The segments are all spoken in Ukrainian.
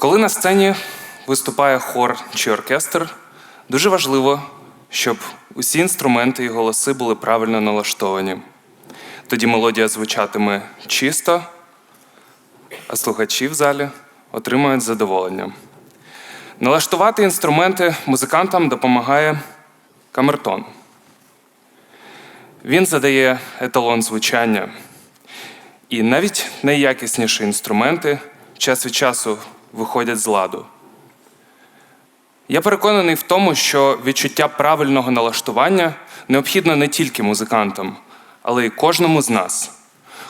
Коли на сцені виступає хор чи оркестр, дуже важливо, щоб усі інструменти і голоси були правильно налаштовані. Тоді мелодія звучатиме чисто, а слухачі в залі отримають задоволення. Налаштувати інструменти музикантам допомагає камертон. Він задає еталон звучання. І навіть найякісніші інструменти час від часу виходять з ладу. Я переконаний в тому, що відчуття правильного налаштування необхідно не тільки музикантам, але й кожному з нас.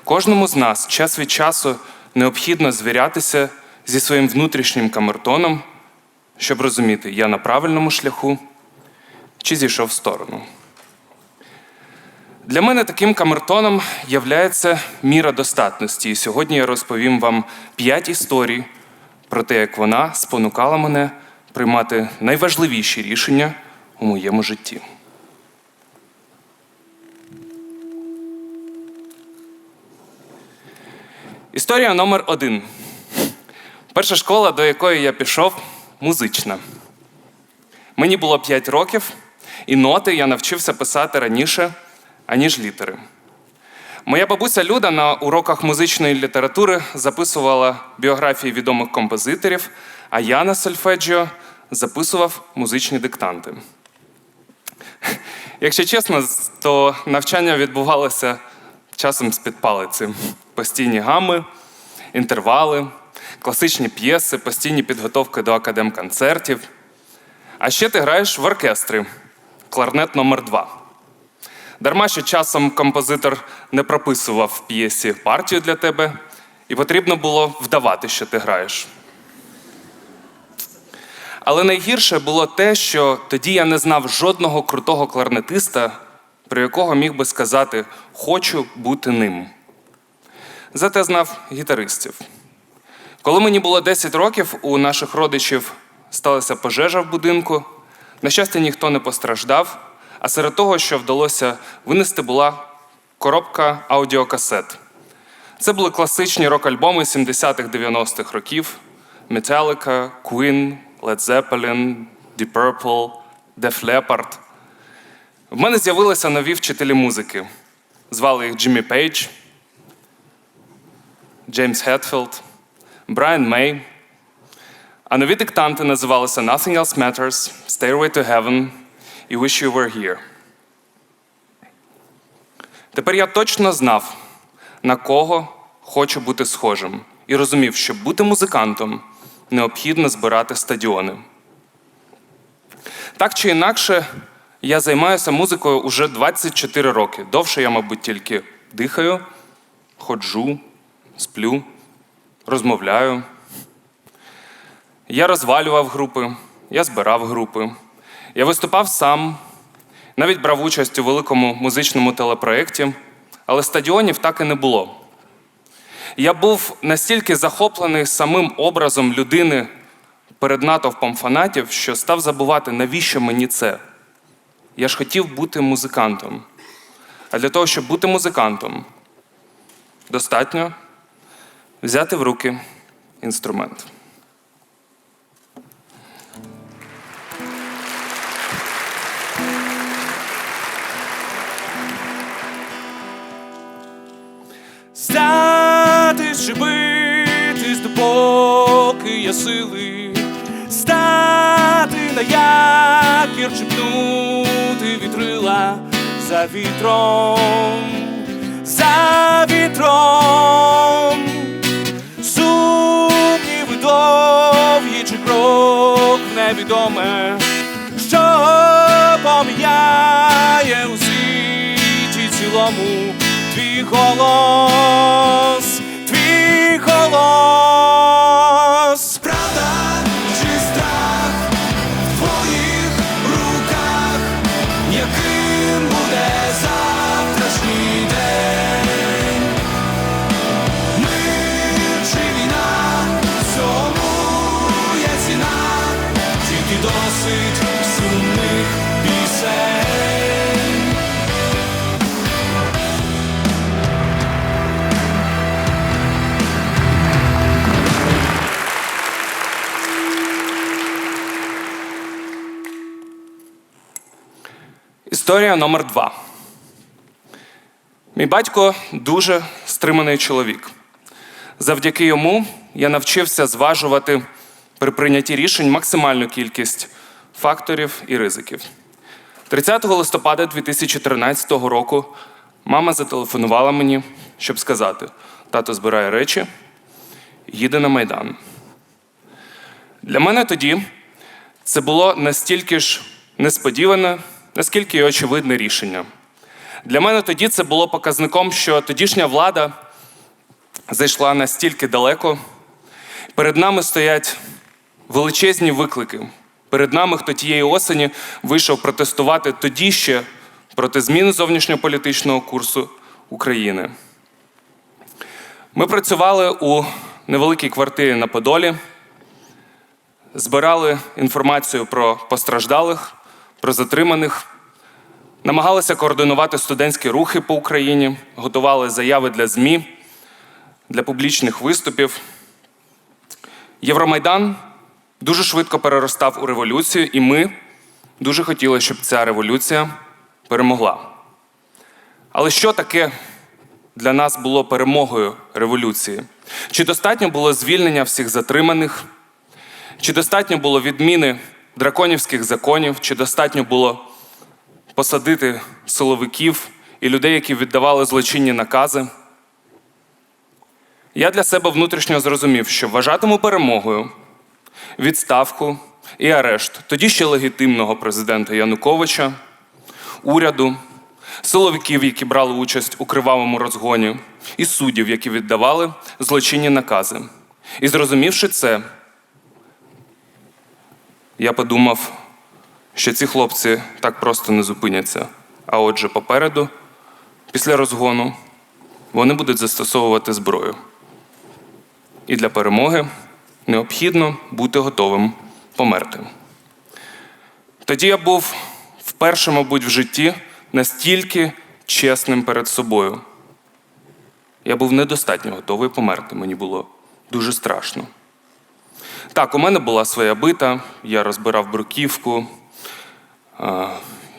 Кожному з нас час від часу необхідно звірятися зі своїм внутрішнім камертоном, щоб розуміти, я на правильному шляху чи зійшов в сторону. Для мене таким камертоном являється міра достатності. І сьогодні я розповім вам 5 історій про те, як вона спонукала мене приймати найважливіші рішення у моєму житті. Історія номер 1. Перша школа, до якої я пішов, музична. Мені було 5 років, і ноти я навчився писати раніше, аніж літери. Моя бабуся Люда на уроках музичної літератури записувала біографії відомих композиторів, а я на сольфеджіо записував музичні диктанти. Якщо чесно, то навчання відбувалося часом з-під палиці. Постійні гами, інтервали, класичні п'єси, постійні підготовки до академконцертів. А ще ти граєш в оркестрі, кларнет номер 2. Дарма, що часом композитор не прописував в п'єсі партію для тебе, і потрібно було вдавати, що ти граєш. Але найгірше було те, що тоді я не знав жодного крутого кларнетиста, про якого міг би сказати «хочу бути ним». Зате знав гітаристів. Коли мені було 10 років, у наших родичів сталася пожежа в будинку. На щастя, ніхто не постраждав, а серед того, що вдалося винести, була коробка аудіокасет. Це були класичні рок-альбоми 70-х-90-х років. Metallica, Queen, Led Zeppelin, Deep Purple, Def Leppard. В мене з'явилися нові вчителі музики. Звали їх Джиммі Пейдж, Джеймс Хетфілд, Брайан Мей. А нові диктанти називалися Nothing Else Matters, Stairway to Heaven і Wish You Were Here. Тепер я точно знав, на кого хочу бути схожим. І розумів, щоб бути музикантом, необхідно збирати стадіони. Так чи інакше, я займаюся музикою уже 24 роки. Довше я, мабуть, тільки дихаю, ходжу, сплю, розмовляю. Я розвалював групи, я збирав групи. Я виступав сам, навіть брав участь у великому музичному телепроєкті, але стадіонів так і не було. Я був настільки захоплений самим образом людини перед натовпом фанатів, що став забувати, навіщо мені це. Я ж хотів бути музикантом. А для того, щоб бути музикантом, достатньо взяти в руки інструмент. Стати чи битись, допоки є сили, стати на якір чи пнути вітрила за вітром, за вітром. Сумніви довгі чи крок невідоме, що поміняє у світі цілому. Твій голос, твій голос. Правда чи страх в твоїх руках, яким буде завтрашній день? Мир чи війна, всьому є ціна, тільки досить сумних пісень. Історія номер 2. Мій батько дуже стриманий чоловік. Завдяки йому я навчився зважувати при прийнятті рішень максимальну кількість факторів і ризиків. 30 листопада 2013 року мама зателефонувала мені, щоб сказати: тато збирає речі, їде на Майдан. Для мене тоді це було настільки ж несподіване, наскільки й очевидне рішення. Для мене тоді це було показником, що тодішня влада зайшла настільки далеко. Перед нами стоять величезні виклики. Перед нами, хто тієї осені вийшов протестувати тоді ще проти зміни зовнішньополітичного курсу України. Ми працювали у невеликій квартирі на Подолі, збирали інформацію про постраждалих, про затриманих, намагалися координувати студентські рухи по Україні, готували заяви для ЗМІ, для публічних виступів. Євромайдан дуже швидко переростав у революцію, і ми дуже хотіли, щоб ця революція перемогла. Але що таке для нас було перемогою революції? Чи достатньо було звільнення всіх затриманих? Чи достатньо було відміни драконівських законів? Чи достатньо було посадити силовиків і людей, які віддавали злочинні накази? Я для себе внутрішньо зрозумів, що вважатиму перемогою відставку і арешт тоді ще легітимного президента Януковича, уряду, силовиків, які брали участь у кривавому розгоні, і суддів, які віддавали злочинні накази. І зрозумівши це, я подумав, що ці хлопці так просто не зупиняться. А отже, попереду, після розгону, вони будуть застосовувати зброю. І для перемоги необхідно бути готовим померти. Тоді я був вперше, мабуть, в житті настільки чесним перед собою. Я був недостатньо готовий померти, мені було дуже страшно. Так, у мене була своя бита, я розбирав бруківку,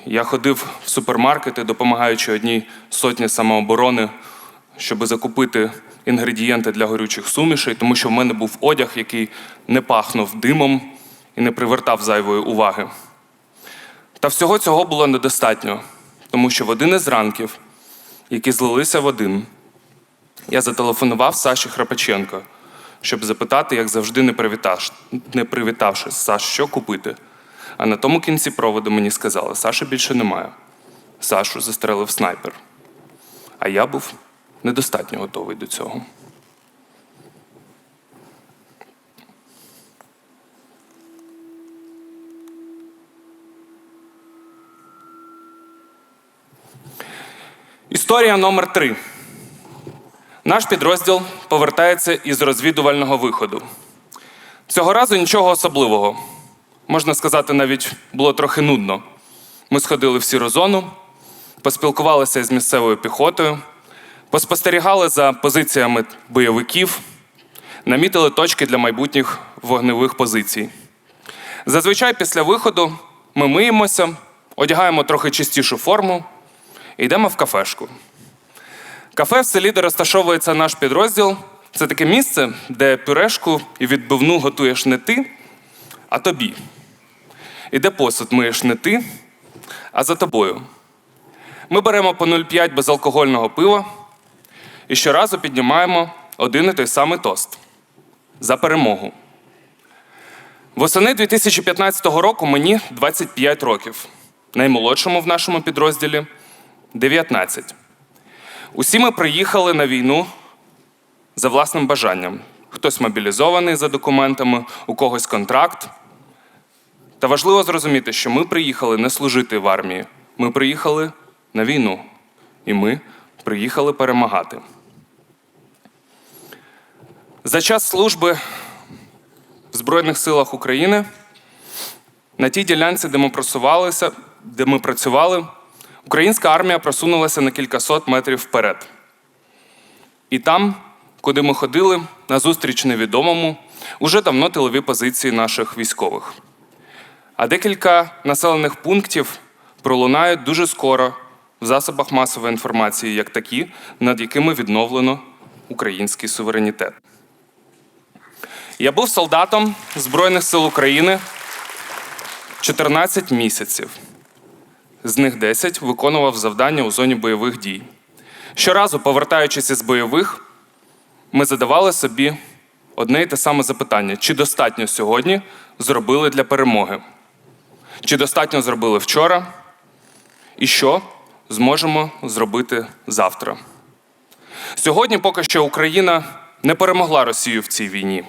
я ходив в супермаркети, допомагаючи одній сотні самооборони, щоб закупити інгредієнти для горючих сумішей, тому що в мене був одяг, який не пахнув димом і не привертав зайвої уваги. Та всього цього було недостатньо, тому що в один із ранків, які злилися в один, я зателефонував Саші Храпаченко, щоб запитати, як завжди не привітавшись: Саш, що купити? А на тому кінці проводу мені сказали: Саші більше немає. Сашу застрелив снайпер. А я був недостатньо готовий до цього. Історія номер 3. Наш підрозділ повертається із розвідувального виходу. Цього разу нічого особливого. Можна сказати, навіть було трохи нудно. Ми сходили в сіру зону, поспілкувалися з місцевою піхотою, поспостерігали за позиціями бойовиків, намітили точки для майбутніх вогневих позицій. Зазвичай після виходу ми миємося, одягаємо трохи чистішу форму і йдемо в кафешку. Кафе в селі, де розташовується наш підрозділ, це таке місце, де пюрешку і відбивну готуєш не ти, а тобі. І де посуд миєш не ти, а за тобою. Ми беремо по 0,5 безалкогольного пива і щоразу піднімаємо один і той самий тост – за перемогу. Восени 2015 року мені 25 років, наймолодшому в нашому підрозділі – 19. Усі ми приїхали на війну за власним бажанням. Хтось мобілізований за документами, у когось контракт. Та важливо зрозуміти, що ми приїхали не служити в армії. Ми приїхали на війну. І ми приїхали перемагати. За час служби в Збройних силах України на тій ділянці, де ми працювали, українська армія просунулася на кількасот метрів вперед. І там, куди ми ходили, назустріч невідомому, уже давно тилові позиції наших військових. А декілька населених пунктів пролунають дуже скоро в засобах масової інформації, як такі, над якими відновлено український суверенітет. Я був солдатом Збройних сил України 14 місяців. З них 10 виконував завдання у зоні бойових дій. Щоразу, повертаючись із бойових, ми задавали собі одне й те саме запитання: чи достатньо сьогодні зробили для перемоги? Чи достатньо зробили вчора? І що зможемо зробити завтра? Сьогодні поки що Україна не перемогла Росію в цій війні.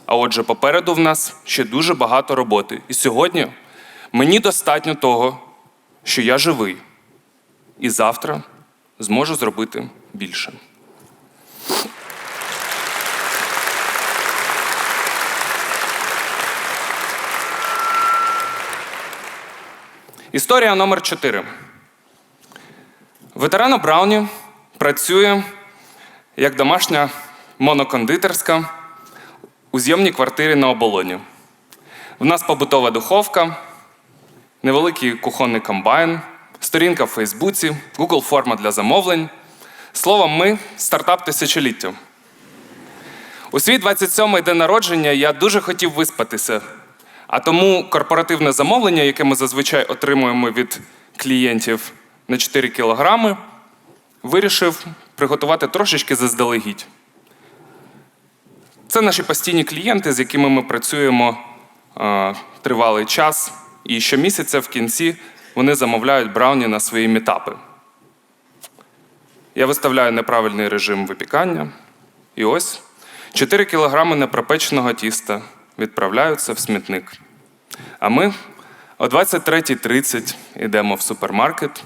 А отже, попереду в нас ще дуже багато роботи. І сьогодні мені достатньо того, що я живий. І завтра зможу зробити більше. Історія номер 4. Ветеран у Брауні працює як домашня монокондитерська у зйомній квартирі на Оболоні. В нас побутова духовка, невеликий кухонний комбайн, сторінка в Фейсбуці, Google-форма для замовлень. Словом, ми – стартап тисячоліття. У свій 27-й день народження я дуже хотів виспатися, а тому корпоративне замовлення, яке ми зазвичай отримуємо від клієнтів на 4 кілограми, вирішив приготувати трошечки заздалегідь. Це наші постійні клієнти, з якими ми працюємо тривалий час, і щомісяця в кінці вони замовляють брауні на свої мітапи. Я виставляю неправильний режим випікання, і ось 4 кілограми непропеченого тіста відправляються в смітник. А ми о 23:30 йдемо в супермаркет,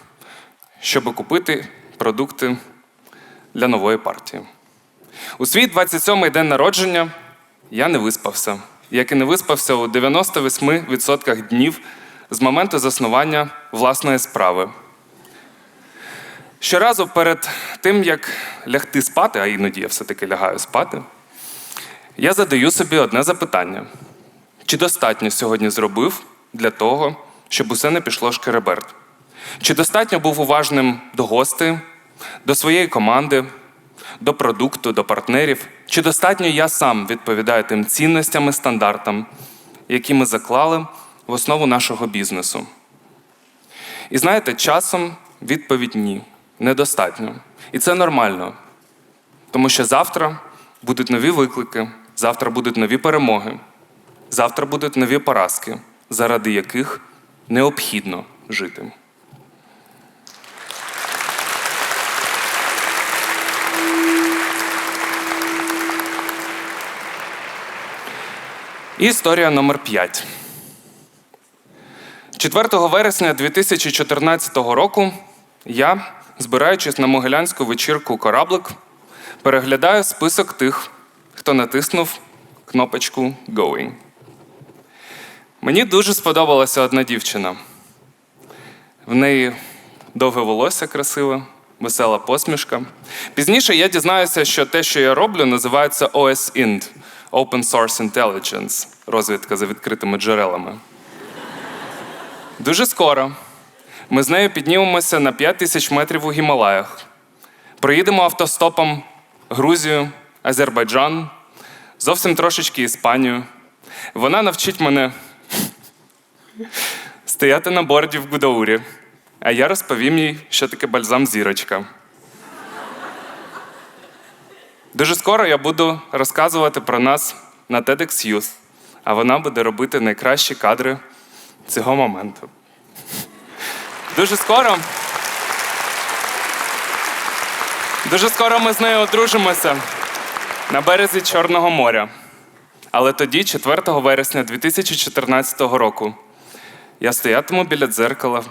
щоб купити продукти для нової партії. У свій 27-й день народження я не виспався, як і не виспався у 98% днів з моменту заснування власної справи. Щоразу перед тим, як лягти спати, а іноді я все-таки лягаю спати, я задаю собі одне запитання. Чи достатньо сьогодні зробив для того, щоб усе не пішло шкереберть? Чи достатньо був уважним до гостей, до своєї команди, до продукту, до партнерів? Чи достатньо я сам відповідаю тим цінностям і стандартам, які ми заклали в основу нашого бізнесу? І знаєте, часом відповідь – ні, недостатньо. І це нормально, тому що завтра будуть нові виклики, завтра будуть нові перемоги, завтра будуть нові поразки, заради яких необхідно жити. І історія номер 5. 4 вересня 2014 року я, збираючись на могилянську вечірку «Кораблик», переглядаю список тих, хто натиснув кнопочку «Going». Мені дуже сподобалася одна дівчина. В неї довге волосся красиве, весела посмішка. Пізніше я дізнаюся, що те, що я роблю, називається OSINT – Open Source Intelligence – розвідка за відкритими джерелами. Дуже скоро ми з нею піднімемося на 5000 метрів у Гімалаях, проїдемо автостопом Грузію, Азербайджан, зовсім трошечки Іспанію. Вона навчить мене стояти на борді в Гудаурі, а я розповім їй, що таке бальзам-зірочка. Дуже скоро я буду розказувати про нас на TEDx Youth, а вона буде робити найкращі кадри цього моменту. Дуже скоро ми з нею одружимося на березі Чорного моря. Але тоді, 4 вересня 2014 року, я стоятиму біля дзеркала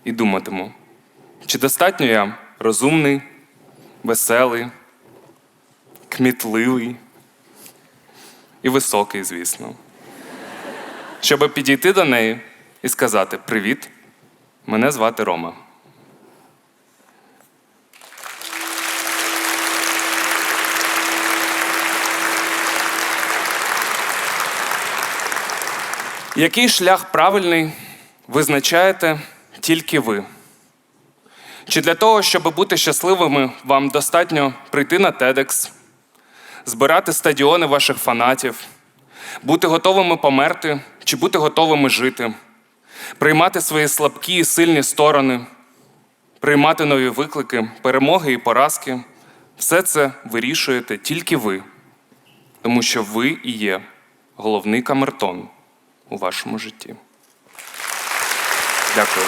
і думатиму, чи достатньо я розумний, веселий, кмітливий і високий, звісно, щоб підійти до неї і сказати: «Привіт, мене звати Рома». Який шлях правильний, визначаєте тільки ви. Чи для того, щоб бути щасливими, вам достатньо прийти на TEDx, збирати стадіони ваших фанатів, бути готовими померти чи бути готовими жити, приймати свої слабкі і сильні сторони, приймати нові виклики, перемоги і поразки – все це вирішуєте тільки ви, тому що ви і є головний камертон у вашому житті. Дякую.